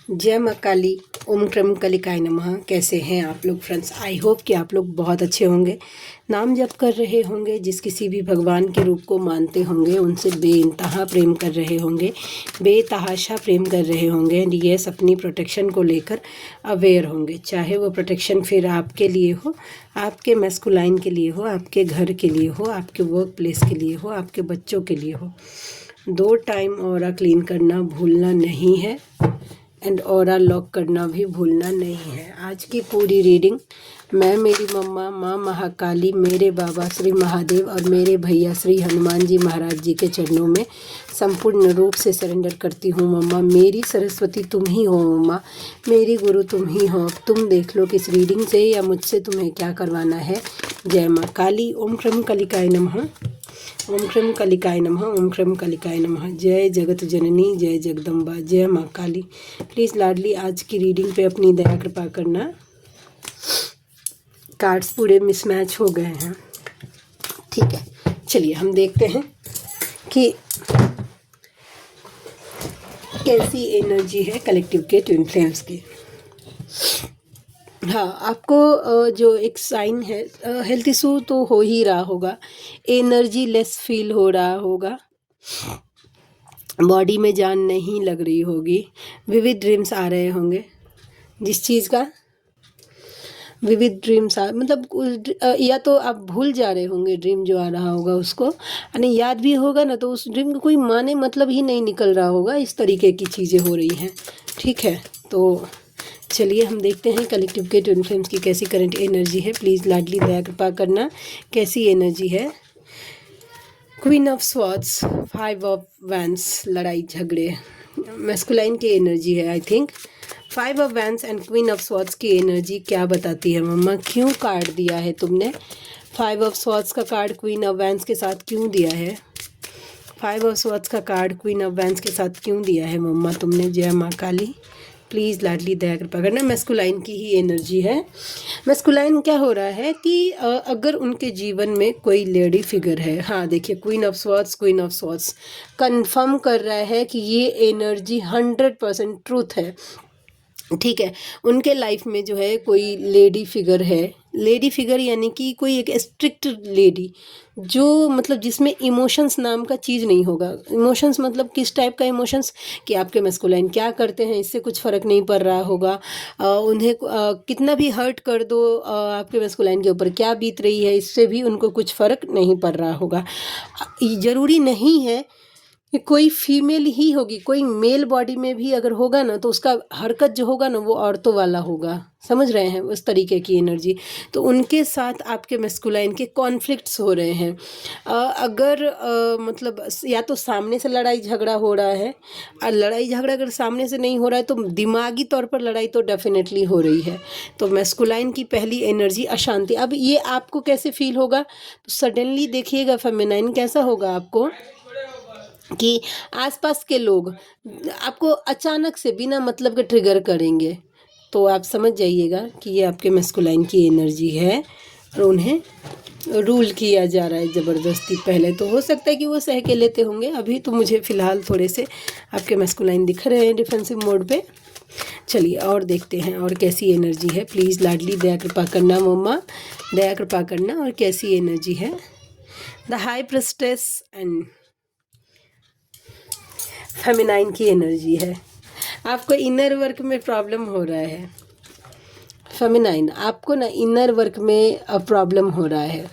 जय माँ काली। ओम क्रम कलिकाय नमः। कैसे हैं आप लोग फ्रेंड्स? आई होप कि आप लोग बहुत अच्छे होंगे, नाम जप कर रहे होंगे, जिस किसी भी भगवान के रूप को मानते होंगे उनसे बेइंतहा प्रेम कर रहे होंगे, बेतहाशा प्रेम कर रहे होंगे एंड यस अपनी प्रोटेक्शन को लेकर अवेयर होंगे। चाहे वो प्रोटेक्शन फिर आपके लिए हो, आपके मैस्कुलाइन के लिए हो, आपके घर के लिए हो, आपके वर्क प्लेस के लिए हो, आपके बच्चों के लिए हो। 2 टाइम ऑरा क्लीन करना भूलना नहीं है एंड ऑरा लॉक करना भी भूलना नहीं है। आज की पूरी रीडिंग मैं, मेरी मम्मा माँ महाकाली, मेरे बाबा श्री महादेव और मेरे भैया श्री हनुमान जी महाराज जी के चरणों में संपूर्ण रूप से सरेंडर करती हूँ। मम्मा मेरी सरस्वती तुम ही हो, मम्मा मेरी गुरु तुम ही हो। अब तुम देख लो कि इस रीडिंग से या मुझसे तुम्हें क्या करवाना है। जय माँ काली। ओम क्रम कलिकाय नमः। ओम क्रम कलिकाय नमः। ओम क्रम कलिकाय नमः। जय जगत जननी, जय जगदम्बा, जय माँ काली। प्लीज़ लाडली आज की रीडिंग पे अपनी दया कृपा करना। कार्ड्स पूरे मिसमैच हो गए हैं, ठीक है। चलिए हम देखते हैं कि कैसी एनर्जी है कलेक्टिव के ट्विन फ्लेम्स की। हाँ, आपको जो एक साइन है, हेल्थ इशू तो हो ही रहा होगा, एनर्जी लेस फील हो रहा होगा, बॉडी में जान नहीं लग रही होगी, विविध ड्रीम्स आ रहे होंगे। जिस चीज़ का विविध ड्रीम्स मतलब या तो आप भूल जा रहे होंगे ड्रीम जो आ रहा होगा उसको, यानी याद भी होगा ना तो उस ड्रीम का कोई माने मतलब ही नहीं निकल रहा होगा। इस तरीके की चीज़ें हो रही हैं, ठीक है। तो चलिए हम देखते हैं कलेक्टिव के ट्विन फ्लेम्स की कैसी करंट एनर्जी है। प्लीज़ लाडली दया कृपा करना, कैसी एनर्जी है। Queen of swords, 5 of wands, लड़ाई झगड़े, मैस्कुलाइन की एनर्जी है I think. 5 of wands and queen of swords की एनर्जी क्या बताती है मम्मा? क्यों कार्ड दिया है तुमने 5 ऑफ स्वॉर्ड्स का कार्ड क्वीन ऑफ वैंड्स के साथ क्यों दिया है? 5 ऑफ स्वॉर्ड्स का कार्ड क्वीन ऑफ वैंड्स के साथ क्यों दिया है मम्मा तुमने? जय माँ काली। प्लीज़ लाडली दया कृपा करना। मैस्कुलाइन की ही एनर्जी है। मैस्कुलाइन क्या हो रहा है कि अगर उनके जीवन में कोई लेडी फिगर है, हाँ देखिए क्वीन ऑफ स्वॉर्ड्स कंफर्म कर रहा है कि ये एनर्जी 100% ट्रूथ है, ठीक है। उनके लाइफ में जो है कोई लेडी फिगर है, लेडी फिगर यानी कि कोई एक स्ट्रिक्ट लेडी जो मतलब जिसमें इमोशंस नाम का चीज़ नहीं होगा। इमोशंस मतलब किस टाइप का इमोशंस कि आपके मैस्कुलाइन क्या करते हैं इससे कुछ फ़र्क नहीं पड़ रहा होगा। उन्हें कितना भी हर्ट कर दो, आपके मैस्कुलाइन के ऊपर क्या बीत रही है इससे भी उनको कुछ फ़र्क नहीं पड़ रहा होगा। ज़रूरी नहीं है कि कोई फीमेल ही होगी, कोई मेल बॉडी में भी अगर होगा ना तो उसका हरकत जो होगा ना वो औरतों वाला होगा, समझ रहे हैं? उस तरीके की एनर्जी। तो उनके साथ आपके मैस्कुलाइन के कॉन्फ्लिक्ट्स हो रहे हैं। अगर मतलब या तो सामने से लड़ाई झगड़ा हो रहा है, और लड़ाई झगड़ा अगर सामने से नहीं हो रहा है तो दिमागी तौर पर लड़ाई तो डेफिनेटली हो रही है। तो मैस्कुलाइन की पहली एनर्जी अशांति। अब ये आपको कैसे फील होगा? तो सडनली देखिएगा फेमिनाइन कैसा होगा आपको कि आसपास के लोग आपको अचानक से बिना मतलब के ट्रिगर करेंगे, तो आप समझ जाइएगा कि ये आपके मैस्कुलाइन की एनर्जी है और उन्हें रूल किया जा रहा है ज़बरदस्ती। पहले तो हो सकता है कि वो सह के लेते होंगे, अभी तो मुझे फ़िलहाल थोड़े से आपके मैस्कुलाइन दिख रहे हैं डिफेंसिव मोड पे। चलिए और देखते हैं और कैसी एनर्जी है। प्लीज़ लाडली दया कृपा करना मम्मा, दया कृपा करना। और कैसी एनर्जी है? द हाई प्रेस्टेस एंड फेमिनाइन की एनर्जी है। आपको इनर वर्क में प्रॉब्लम हो रहा है फेमिनाइन, आपको ना इनर वर्क में प्रॉब्लम हो रहा है।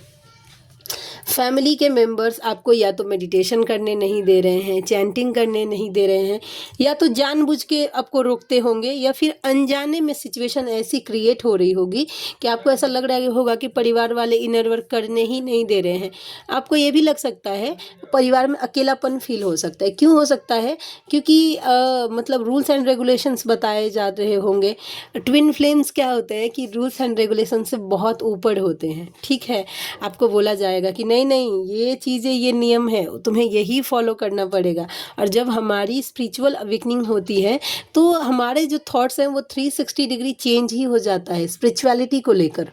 फैमिली के मेंबर्स आपको या तो मेडिटेशन करने नहीं दे रहे हैं, चैंटिंग करने नहीं दे रहे हैं, या तो जानबूझ के आपको रोकते होंगे, या फिर अनजाने में सिचुएशन ऐसी क्रिएट हो रही होगी कि आपको ऐसा लग रहा होगा कि परिवार वाले इनर वर्क करने ही नहीं दे रहे हैं। आपको ये भी लग सकता है परिवार में अकेलापन फील हो सकता है। क्यों हो सकता है? क्योंकि मतलब रूल्स एंड रेगुलेशंस बताए जा रहे होंगे। ट्विन फ्लेम्स क्या होते हैं कि रूल्स एंड रेगुलेशन से बहुत ऊपर होते हैं, ठीक है। आपको बोला जाएगा कि नहीं नहीं, ये चीज़ें, ये नियम है, तुम्हें यही फॉलो करना पड़ेगा। और जब हमारी स्पिरिचुअल अवेकनिंग होती है तो हमारे जो थॉट्स हैं वो 360 डिग्री चेंज ही हो जाता है स्पिरिचुअलिटी को लेकर,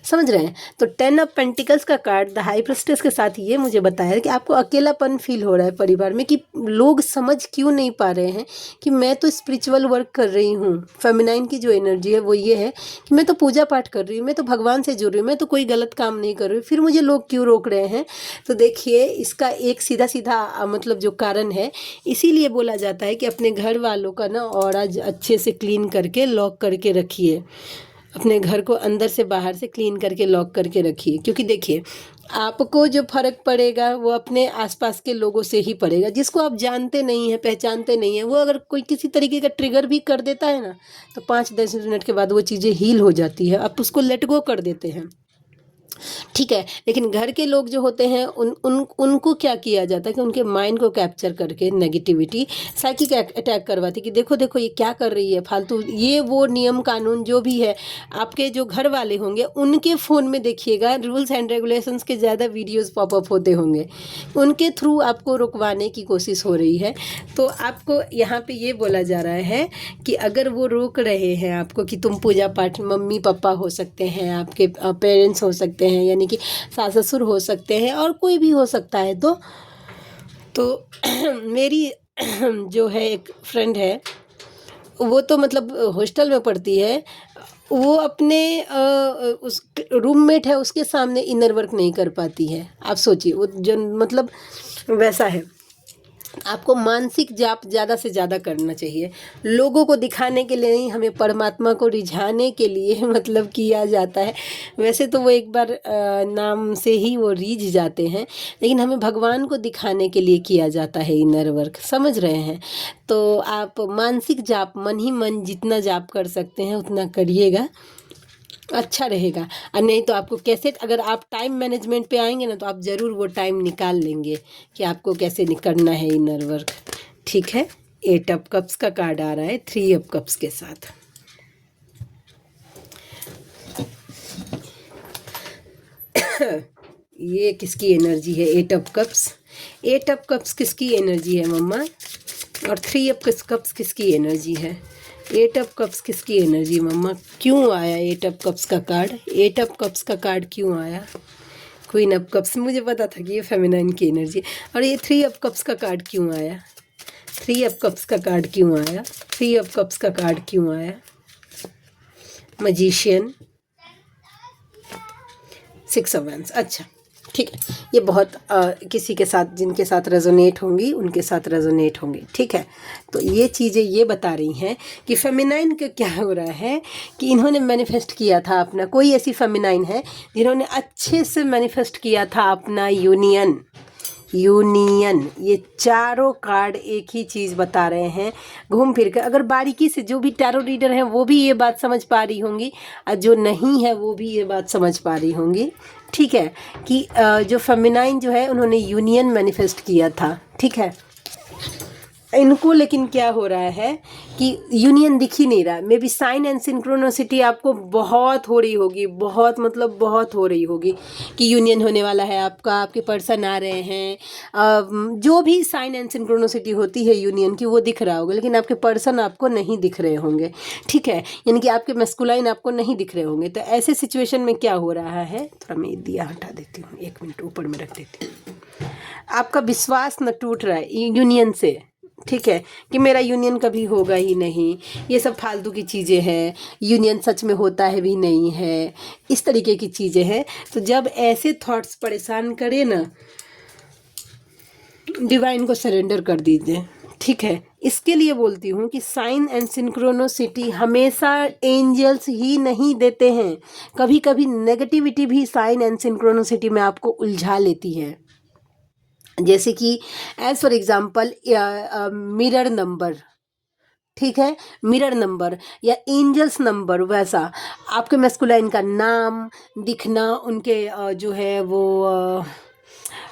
समझ रहे हैं। तो 10 ऑफ पेंटिकल्स का कार्ड द हाई प्रिस्टेस के साथ ये मुझे बताया कि आपको अकेलापन फील हो रहा है परिवार में, कि लोग समझ क्यों नहीं पा रहे हैं कि मैं तो स्पिरिचुअल वर्क कर रही हूँ। फेमिनाइन की जो एनर्जी है वो ये है कि मैं तो पूजा पाठ कर रही हूँ, मैं तो भगवान से जुड़ रही हूँ, मैं तो कोई गलत काम नहीं कर रही हूँ, फिर मुझे लोग क्यों रोक रहे हैं। तो देखिए इसका एक सीधा सीधा मतलब जो कारण है, इसीलिए बोला जाता है कि अपने घर वालों का ना ऑरा अच्छे से क्लीन करके लॉक करके रखिए, अपने घर को अंदर से बाहर से क्लीन करके लॉक करके रखिए। क्योंकि देखिए आपको जो फर्क पड़ेगा वो अपने आसपास के लोगों से ही पड़ेगा, जिसको आप जानते नहीं हैं, पहचानते नहीं हैं। वो अगर कोई किसी तरीके का ट्रिगर भी कर देता है ना, तो 5-10 मिनट के बाद वो चीज़ें हील हो जाती है, आप उसको लेट गो कर देते हैं, ठीक है। लेकिन घर के लोग जो होते हैं उनको क्या किया जाता है कि उनके माइंड को कैप्चर करके नेगेटिविटी साइकिक अटैक करवाती कि देखो देखो ये क्या कर रही है फालतू। ये वो नियम कानून जो भी है आपके जो घर वाले होंगे उनके फ़ोन में देखिएगा, रूल्स एंड रेगुलेशंस के ज़्यादा वीडियोस पॉपअप होते होंगे, उनके थ्रू आपको रुकवाने की कोशिश हो रही है। तो आपको यहाँ पे ये बोला जा रहा है कि अगर वो रोक रहे हैं आपको कि तुम पूजा पाठ, मम्मी पापा हो सकते हैं, आपके पेरेंट्स हो सकते हैं, यानी कि सास ससुर हो सकते हैं और कोई भी हो सकता है। तो मेरी जो है एक फ्रेंड है, वो तो मतलब हॉस्टल में पढ़ती है, वो अपने उस रूममेट है उसके सामने इनर वर्क नहीं कर पाती है। आप सोचिए वो जो मतलब वैसा है। आपको मानसिक जाप ज़्यादा से ज़्यादा करना चाहिए, लोगों को दिखाने के लिए नहीं, हमें परमात्मा को रिझाने के लिए मतलब किया जाता है। वैसे तो वो एक बार नाम से ही वो रीझ जाते हैं, लेकिन हमें भगवान को दिखाने के लिए किया जाता है इनर वर्क, समझ रहे हैं। तो आप मानसिक जाप, मन ही मन जितना जाप कर सकते हैं उतना करिएगा, अच्छा रहेगा। और नहीं तो आपको कैसे, अगर आप टाइम मैनेजमेंट पे आएंगे ना तो आप ज़रूर वो टाइम निकाल लेंगे कि आपको कैसे करना है इनर वर्क, ठीक है। 8 ऑफ कप्स का कार्ड आ रहा है 3 ऑफ कप्स के साथ। ये किसकी एनर्जी है? 8 ऑफ कप्स। 8 ऑफ कप्स किसकी एनर्जी है मम्मा? और 3 ऑफ कप्स किसकी एनर्जी है? 8 ऑफ कप्स किसकी एनर्जी मम्मा? क्यों आया 8 ऑफ कप्स का कार्ड? 8 ऑफ कप्स का कार्ड क्यों आया? क्वीन ऑफ कप्स, मुझे पता था कि ये फेमिनाइन की एनर्जी। और ये 3 ऑफ कप्स का कार्ड क्यों आया? 3 ऑफ कप्स का कार्ड क्यों आया? 3 ऑफ कप्स का कार्ड क्यों आया? Magician, 6 of wands. अच्छा ठीक है, ये बहुत किसी के साथ, जिनके साथ रेजोनेट होंगी उनके साथ रेजोनेट होंगी, ठीक है। तो ये चीज़ें ये बता रही हैं कि फेमिनाइन का क्या हो रहा है कि इन्होंने मैनिफेस्ट किया था अपना, कोई ऐसी फेमिनाइन है जिन्होंने अच्छे से मैनिफेस्ट किया था अपना यूनियन। ये चारों कार्ड एक ही चीज़ बता रहे हैं घूम फिर कर। अगर बारीकी से जो भी टैरो रीडर हैं वो भी ये बात समझ पा रही होंगी, और जो नहीं है वो भी ये बात समझ पा रही होंगी, ठीक है, कि जो फेमिनाइन जो है उन्होंने यूनियन मैनिफेस्ट किया था, ठीक है। इनको लेकिन क्या हो रहा है कि यूनियन दिख ही नहीं रहा। मे बी साइन एंड सिंक्रोनोसिटी आपको बहुत हो रही होगी, बहुत मतलब बहुत हो रही होगी कि यूनियन होने वाला है आपका, आपके पर्सन आ रहे हैं, जो भी साइन एंड सिंक्रोनोसिटी होती है यूनियन की वो दिख रहा होगा, लेकिन आपके पर्सन आपको नहीं दिख रहे होंगे, ठीक है, यानी कि आपके मैस्कुलाइन आपको नहीं दिख रहे होंगे। तो ऐसे सिचुएशन में क्या हो रहा है, थोड़ा मैं दिया हटा देती हूँ, 1 मिनट ऊपर में रख देती हूँ। आपका विश्वास न टूट रहा है यूनियन से, ठीक है, कि मेरा यूनियन कभी होगा ही नहीं, ये सब फालतू की चीज़ें हैं, यूनियन सच में होता है भी नहीं है, इस तरीके की चीज़ें हैं। तो जब ऐसे थॉट्स परेशान करे ना, डिवाइन को सरेंडर कर दीजिए, ठीक है। इसके लिए बोलती हूँ कि साइन एंड सिंक्रोनोसिटी हमेशा एंजल्स ही नहीं देते हैं, कभी कभी नेगेटिविटी भी साइन एंड सिंक्रोनोसिटी में आपको उलझा लेती है। जैसे कि as for example mirror number, ठीक है, मिरर नंबर या एंजल्स नंबर, वैसा आपके मैस्कुलाइन का नाम दिखना, उनके जो है वो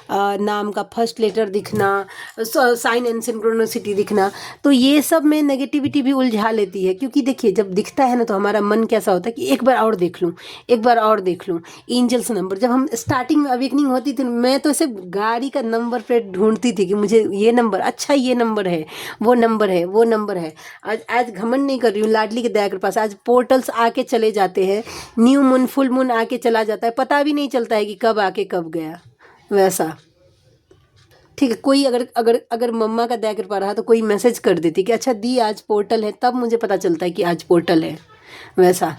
नाम का फर्स्ट लेटर दिखना, साइन एंड सिंक्रोनिसिटी दिखना, तो ये सब में नेगेटिविटी भी उलझा लेती है। क्योंकि देखिए जब दिखता है ना तो हमारा मन कैसा होता है कि एक बार और देख लूँ, एक बार और देख लूँ। एंजल्स नंबर, जब हम स्टार्टिंग में अवेकनिंग होती थी मैं तो ऐसे गाड़ी का नंबर प्लेट ढूंढती थी कि मुझे ये नंबर, अच्छा ये नंबर है, वो नंबर है, वो नंबर है। आज घमंड नहीं कर रही हूँ, लाडली के दया के पास आज पोर्टल्स आके चले जाते हैं, न्यू मून फुल मून आके चला जाता है, पता भी नहीं चलता है कि कब आके कब गया। वैसा ठीक है, कोई अगर अगर अगर मम्मा का दया कृपा रहा तो कोई मैसेज कर देती कि अच्छा दी आज पोर्टल है, तब मुझे पता चलता है कि आज पोर्टल है। वैसा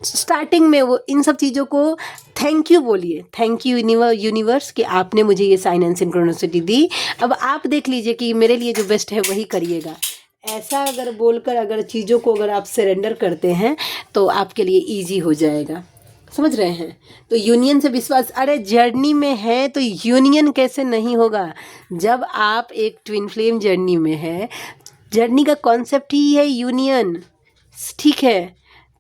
स्टार्टिंग में वो इन सब चीज़ों को थैंक यू बोलिए, थैंक यू यूनिवर्स कि आपने मुझे ये साइन एंड सिंक्रोनिसिटी दी। अब आप देख लीजिए कि मेरे लिए जो बेस्ट है वही करिएगा। ऐसा अगर बोलकर अगर चीज़ों को अगर आप सरेंडर करते हैं तो आपके लिए ईजी हो जाएगा। समझ रहे हैं? तो यूनियन से विश्वास, अरे जर्नी में है तो यूनियन कैसे नहीं होगा। जब आप एक ट्विन फ्लेम जर्नी में है, जर्नी का कॉन्सेप्ट ही है यूनियन, ठीक है,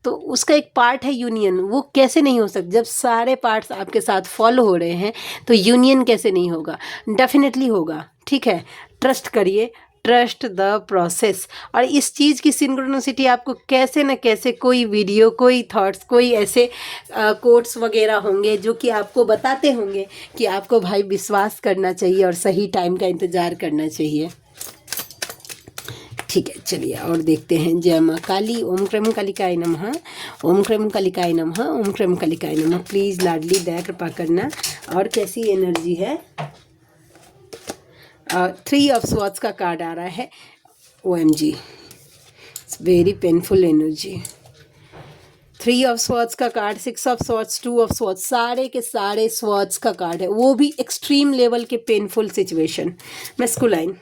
तो उसका एक पार्ट है यूनियन। वो कैसे नहीं हो सकता? जब सारे पार्ट्स आपके साथ फॉलो हो रहे हैं तो यूनियन कैसे नहीं होगा? डेफिनेटली होगा। ठीक है, ट्रस्ट करिए, ट्रस्ट द प्रोसेस। और इस चीज़ की सिंक्रोनिसिटी आपको कैसे न कैसे कोई वीडियो, कोई थॉट्स, कोई ऐसे कोट्स वगैरह होंगे जो कि आपको बताते होंगे कि आपको भाई विश्वास करना चाहिए और सही टाइम का इंतज़ार करना चाहिए। ठीक है, चलिए और देखते हैं। जय माँ काली, ओम क्रम कालिकाय नमः, ओम क्रम कालिकाय नमः, ओम क्रम कालिकाय नमः। प्लीज़ लाडली दया कृपा करना। और कैसी एनर्जी है? 3 ऑफ स्वॉर्ड्स का कार्ड आ रहा है। OMG, it's very painful energy. 3 of swords का card, 6 of swords, 2 of swords, सारे के सारे स्वॉर्ड्स का कार्ड है, वो भी एक्सट्रीम लेवल के पेनफुल सिचुएशन। मैस्कुलाइन,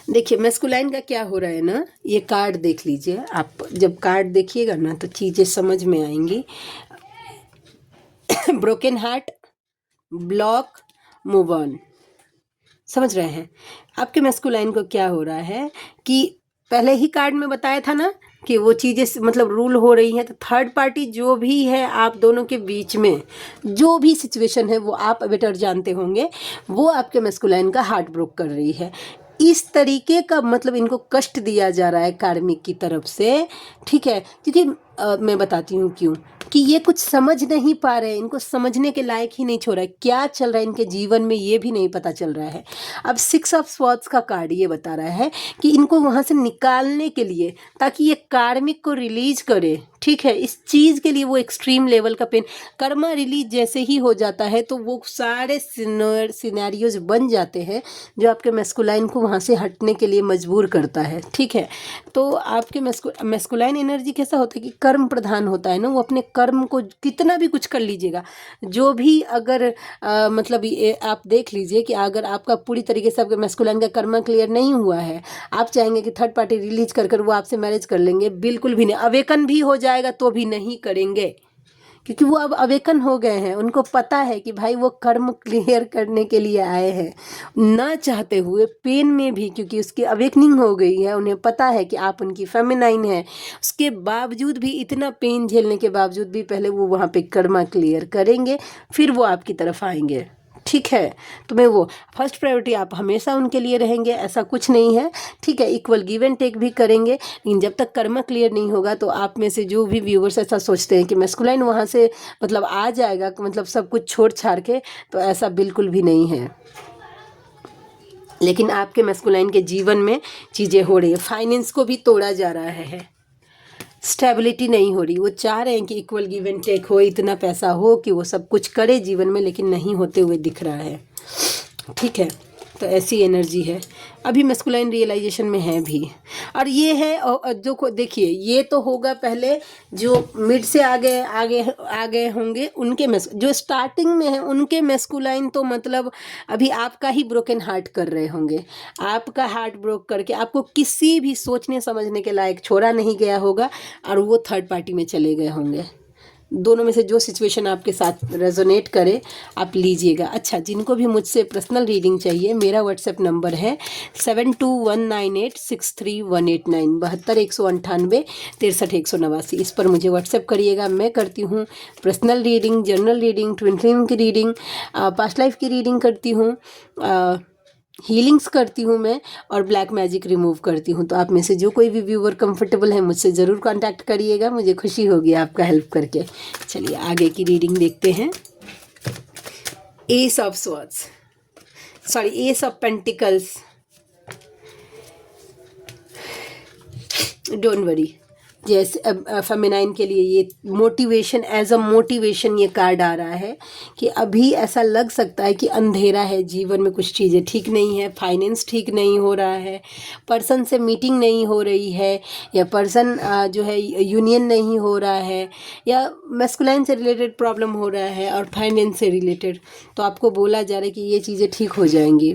देखिए मैस्कुलाइन का क्या हो रहा है ना, ये कार्ड देख लीजिए आप। जब कार्ड देखिएगा ना तो चीज़ें समझ में आएंगी। Broken heart, block, move on. समझ रहे हैं? आपके मैस्कुलाइन को क्या हो रहा है कि पहले ही कार्ड में बताया था ना कि वो चीज़ें मतलब रूल हो रही हैं, तो थर्ड पार्टी जो भी है आप दोनों के बीच में जो भी सिचुएशन है वो आप बेटर जानते होंगे, वो आपके मैस्कुलाइन का हार्ट ब्रोक कर रही है। इस तरीके का मतलब इनको कष्ट दिया जा रहा है कार्मिक की तरफ से। ठीक है, क्योंकि मैं बताती हूँ क्यों, कि ये कुछ समझ नहीं पा रहे हैं, इनको समझने के लायक ही नहीं छोड़ रहा है, क्या चल रहा है इनके जीवन में ये भी नहीं पता चल रहा है। अब 6 ऑफ स्वॉर्ड्स का कार्ड ये बता रहा है कि इनको वहाँ से निकालने के लिए, ताकि ये कार्मिक को रिलीज करे, ठीक है, इस चीज़ के लिए वो एक्सट्रीम लेवल का पेन, कर्मा रिलीज जैसे ही हो जाता है तो वो सारे सिनेरियोज बन जाते हैं जो आपके मैस्कुलाइन को वहाँ से हटने के लिए मजबूर करता है। ठीक है, तो आपके मैस्कुलाइन एनर्जी कैसा होता है कि कर्म प्रधान होता है ना, वो अपने कर्म को कितना भी कुछ कर लीजिएगा, जो भी अगर मतलब आप देख लीजिए कि अगर आपका पूरी तरीके से आपके मैस्कुलाइन का कर्म क्लियर नहीं हुआ है, आप चाहेंगे कि थर्ड पार्टी रिलीज कर वो आपसे मैरिज कर लेंगे, बिल्कुल भी नहीं। अवेकन भी हो जाएगा तो भी नहीं करेंगे, क्योंकि वो अब अवेकन हो गए हैं, उनको पता है कि भाई वो कर्म क्लियर करने के लिए आए हैं, ना चाहते हुए पेन में भी, क्योंकि उसकी अवेकनिंग हो गई है, उन्हें पता है कि आप उनकी फेमिनाइन है, उसके बावजूद भी, इतना पेन झेलने के बावजूद भी पहले वो वहाँ पे कर्मा क्लियर करेंगे, फिर वो आपकी तरफ आएंगे। ठीक है, तो मैं वो फर्स्ट प्रायोरिटी आप हमेशा उनके लिए रहेंगे, ऐसा कुछ नहीं है। ठीक है, इक्वल गिव एंड टेक भी करेंगे, लेकिन जब तक कर्मा क्लियर नहीं होगा तो आप में से जो भी व्यूवर्स ऐसा सोचते हैं कि मैस्कुलाइन वहाँ से मतलब आ जाएगा, मतलब सब कुछ छोड़ छाड़ के, तो ऐसा बिल्कुल भी नहीं है। लेकिन आपके मैस्कुलाइन के जीवन में चीज़ें हो रही है, फाइनेंस को भी तोड़ा जा रहा है, स्टेबिलिटी नहीं हो रही। वो चाह रहे हैं कि इक्वल गिव एंड टेक हो, इतना पैसा हो कि वो सब कुछ करे जीवन में, लेकिन नहीं होते हुए दिख रहा है। ठीक है, तो ऐसी एनर्जी है, अभी मैस्कुलाइन रियलाइजेशन में है भी। और ये है जो को देखिए, ये तो होगा पहले जो मिड से आगे आगे आगे होंगे उनके जो स्टार्टिंग में है उनके मैस्कुलाइन, तो मतलब अभी आपका ही ब्रोकन हार्ट कर रहे होंगे, आपका हार्ट ब्रोक करके आपको किसी भी सोचने समझने के लायक छोड़ा नहीं गया होगा और वो थर्ड पार्टी में चले गए होंगे। दोनों में से जो सिचुएशन आपके साथ रेजोनेट करे आप लीजिएगा। अच्छा, जिनको भी मुझसे पर्सनल रीडिंग चाहिए, मेरा व्हाट्सएप नंबर है 7219863189, 72 198 63 189। इस पर मुझे व्हाट्सएप करिएगा। मैं करती हूँ personal reading, general reading, twin flame की रीडिंग, पास्ट लाइफ की रीडिंग करती हूँ, हीलिंग्स करती हूँ मैं, और ब्लैक मैजिक रिमूव करती हूँ। तो आप में से जो कोई भी व्यूअर कंफर्टेबल है मुझसे ज़रूर कांटेक्ट करिएगा, मुझे खुशी होगी आपका हेल्प करके। चलिए आगे की रीडिंग देखते हैं। S of swords, sorry S of pentacles. Don't worry, जैसे फेमिनाइन के लिए ये मोटिवेशन, एज अ मोटिवेशन ये कार्ड आ रहा है कि अभी ऐसा लग सकता है कि अंधेरा है, जीवन में कुछ चीज़ें ठीक नहीं है, फाइनेंस ठीक नहीं हो रहा है, पर्सन से मीटिंग नहीं हो रही है, या पर्सन जो है यूनियन नहीं हो रहा है, या मैस्कुलाइन से रिलेटेड प्रॉब्लम हो रहा है और फाइनेंस से रिलेटेड। तो आपको बोला जा रहा है कि ये चीज़ें ठीक हो जाएंगी।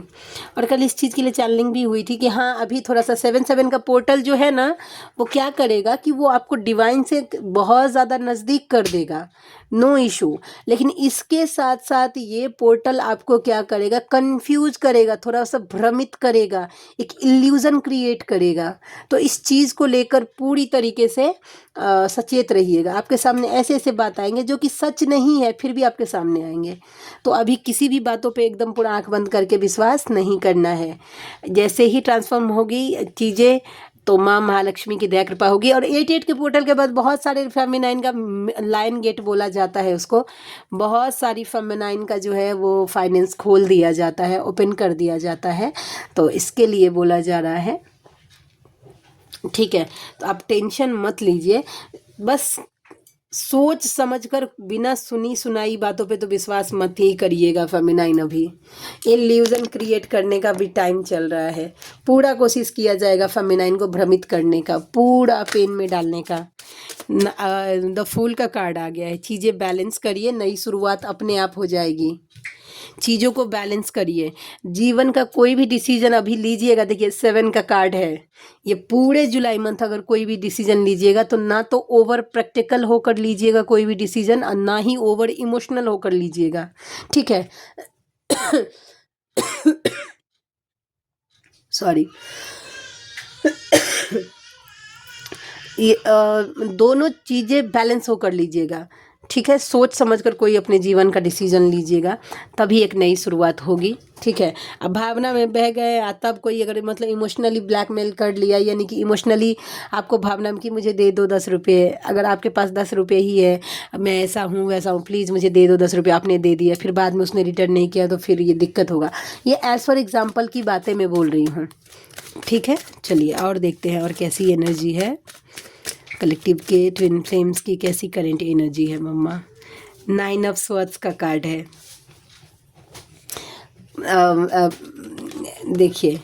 और कल इस चीज़ के लिए चैनलिंग भी हुई थी कि हाँ, अभी थोड़ा सा 7-7 का पोर्टल जो है ना, वो क्या करेगा कि वो आपको डिवाइन से बहुत ज़्यादा नज़दीक कर देगा, नो इशू। लेकिन इसके साथ साथ ये पोर्टल आपको क्या करेगा, कंफ्यूज करेगा, थोड़ा सा भ्रमित करेगा, एक इल्यूज़न क्रिएट करेगा। तो इस चीज़ को लेकर पूरी तरीके से सचेत रहिएगा। आपके सामने ऐसे ऐसे बात आएंगे जो कि सच नहीं है, फिर भी आपके सामने आएंगे। तो अभी किसी भी बातों पे एकदम पूरा आंख बंद करके विश्वास नहीं करना है। जैसे ही ट्रांसफॉर्म होगी चीज़ें तो माँ महालक्ष्मी की दया कृपा होगी। और 88 के पोर्टल के बाद बहुत सारे फेमिनाइन का लाइन गेट बोला जाता है उसको, बहुत सारी फेमिनाइन का जो है वो फाइनेंस खोल दिया जाता है, ओपन कर दिया जाता है। तो इसके लिए बोला जा रहा है, ठीक है। तो आप टेंशन मत लीजिए, बस सोच समझकर बिना सुनी सुनाई बातों पे तो विश्वास मत ही करिएगा फेमिनाइन। अभी इल्यूजन क्रिएट करने का भी टाइम चल रहा है, पूरा कोशिश किया जाएगा फेमिनाइन को भ्रमित करने का, पूरा पेन में डालने का। द फूल का कार्ड आ गया है। चीज़ें बैलेंस करिए, नई शुरुआत अपने आप हो जाएगी। चीज़ों को बैलेंस करिए। जीवन का कोई भी डिसीजन अभी लीजिएगा, देखिए 7 का कार्ड है, ये पूरे जुलाई मंथ अगर कोई भी डिसीजन लीजिएगा तो ना तो ओवर प्रैक्टिकल होकर लीजिएगा कोई भी डिसीजन, और ना ही ओवर इमोशनल होकर लीजिएगा, ठीक है। सॉरी। ये दोनों चीज़ें बैलेंस होकर लीजिएगा, ठीक है। सोच समझकर कोई अपने जीवन का डिसीजन लीजिएगा, तभी एक नई शुरुआत होगी, ठीक है। अब भावना में बह गए तब कोई अगर मतलब इमोशनली ब्लैकमेल कर लिया, यानी कि इमोशनली आपको भावना में कि मुझे दे दो 10 रुपये, अगर आपके पास 10 रुपये ही है, मैं ऐसा हूँ वैसा हूँ, प्लीज़ मुझे दे दो 10 रुपये, आपने दे दिया, फिर बाद में उसने रिटर्न नहीं किया, तो फिर ये दिक्कत होगा। ये एज़ फॉर एग्जाम्पल की बातें मैं बोल रही हूँ, ठीक है। चलिए और देखते हैं और कैसी एनर्जी है कलेक्टिव के ट्विन फ्लेम्स की, कैसी करंट एनर्जी है मम्मा। 9 ऑफ स्वॉर्ड्स का कार्ड है। देखिए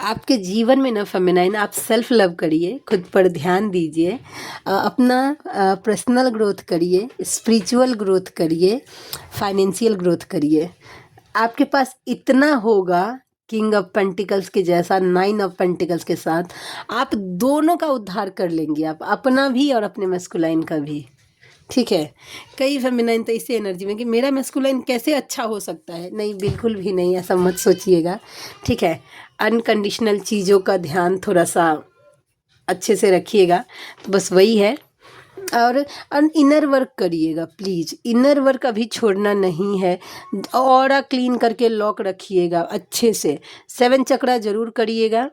आपके जीवन में ना फेमिनाइन, आप सेल्फ लव करिए, खुद पर ध्यान दीजिए, अपना पर्सनल ग्रोथ करिए, स्पिरिचुअल ग्रोथ करिए, फाइनेंशियल ग्रोथ करिए। आपके पास इतना होगा, किंग ऑफ पेंटिकल्स के जैसा 9 ऑफ पेंटिकल्स के साथ आप दोनों का उद्धार कर लेंगे, आप अपना भी और अपने मैस्कुलाइन का भी, ठीक है। कई फेमिनाइन तो इसी एनर्जी में कि मेरा मैस्कुलाइन कैसे अच्छा हो सकता है, नहीं, बिल्कुल भी नहीं, ऐसा मत सोचिएगा, ठीक है। अनकंडीशनल चीज़ों का ध्यान थोड़ा सा अच्छे से रखिएगा, तो बस वही है। और इनर वर्क करिएगा प्लीज़, इनर वर्क अभी छोड़ना नहीं है। ऑरा क्लीन करके लॉक रखिएगा अच्छे से। 7 चक्रा ज़रूर करिएगा।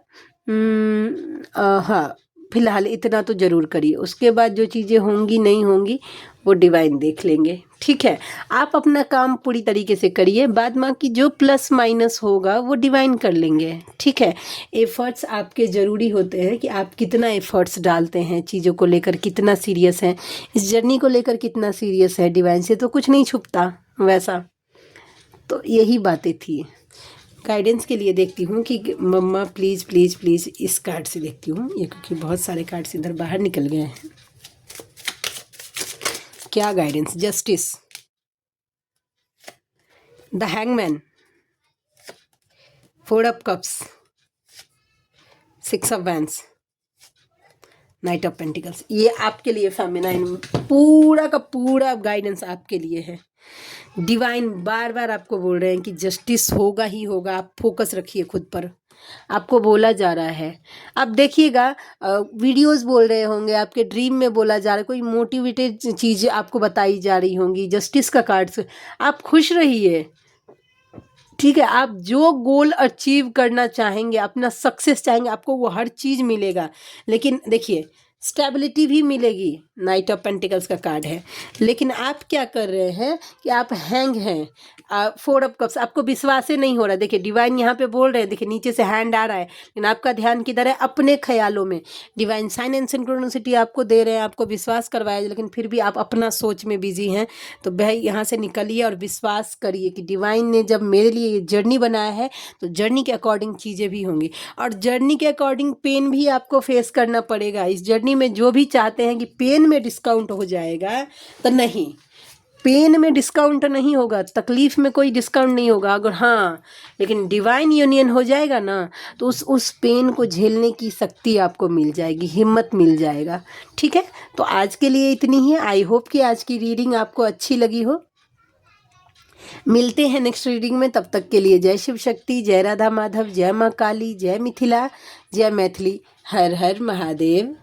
हाँ, फिलहाल इतना तो ज़रूर करिए, उसके बाद जो चीज़ें होंगी नहीं होंगी वो डिवाइन देख लेंगे, ठीक है। आप अपना काम पूरी तरीके से करिए, बाद में की जो प्लस माइनस होगा वो डिवाइन कर लेंगे, ठीक है। एफर्ट्स आपके ज़रूरी होते हैं कि आप कितना एफर्ट्स डालते हैं, चीज़ों को लेकर कितना सीरियस हैं, इस जर्नी को लेकर कितना सीरियस है। डिवाइन से तो कुछ नहीं छुपता वैसा, तो यही बातें थी। गाइडेंस के लिए देखती हूँ कि मम्मा प्लीज़ प्लीज़ प्लीज़ इस कार्ड से देखती हूँ ये, क्योंकि बहुत सारे कार्ड्स इधर बाहर निकल गए हैं। क्या guidance? Justice, the hangman, 4 of cups, 6 of wands, night of pentacles, ये आपके लिए फेमिनाइन, पूरा का पूरा गाइडेंस आपके लिए है। डिवाइन बार बार आपको बोल रहे हैं कि जस्टिस होगा ही होगा, आप फोकस रखिए खुद पर, आपको बोला जा रहा है। आप देखिएगा वीडियोस बोल रहे होंगे, आपके ड्रीम में बोला जा रहा है, कोई मोटिवेटेड चीज़ आपको बताई जा रही होंगी, जस्टिस का कार्ड से आप खुश रहिए, ठीक है। आप जो गोल अचीव करना चाहेंगे, अपना सक्सेस चाहेंगे, आपको वो हर चीज़ मिलेगा। लेकिन देखिए स्टेबिलिटी भी मिलेगी, नाइट ऑफ पेंटिकल्स का कार्ड है। लेकिन आप क्या कर रहे हैं कि आप हैंग हैं, 4 ऑफ कप्स, आपको विश्वास ही नहीं हो रहा। देखिए डिवाइन यहाँ पे बोल रहे हैं, देखिए नीचे से हैंड आ रहा है, लेकिन आपका ध्यान किधर है, अपने ख्यालों में। डिवाइन साइन एंड सिंक्रोनिसिटी आपको दे रहे हैं, आपको विश्वास करवाया, लेकिन फिर भी आप अपना सोच में बिजी हैं। तो भाई यहाँ से निकलिए और विश्वास करिए कि डिवाइन ने जब मेरे लिए ये जर्नी बनाया है, तो जर्नी के अकॉर्डिंग चीज़ें भी होंगी, और जर्नी के अकॉर्डिंग पेन भी आपको फेस करना पड़ेगा। इस जर्नी में जो भी चाहते हैं कि पेन में डिस्काउंट हो जाएगा, तो नहीं, पेन में डिस्काउंट नहीं होगा, तकलीफ में कोई डिस्काउंट नहीं होगा। अगर हाँ, लेकिन डिवाइन यूनियन हो जाएगा ना, तो उस पेन को झेलने की शक्ति आपको मिल जाएगी, हिम्मत मिल जाएगा, ठीक है। तो आज के लिए इतनी ही। आई होप कि आज की रीडिंग आपको अच्छी लगी हो। मिलते हैं नेक्स्ट रीडिंग में, तब तक के लिए जय शिव शक्ति, जय राधा माधव, जय माँ काली, जय मिथिला, जय मैथिली, हर हर महादेव।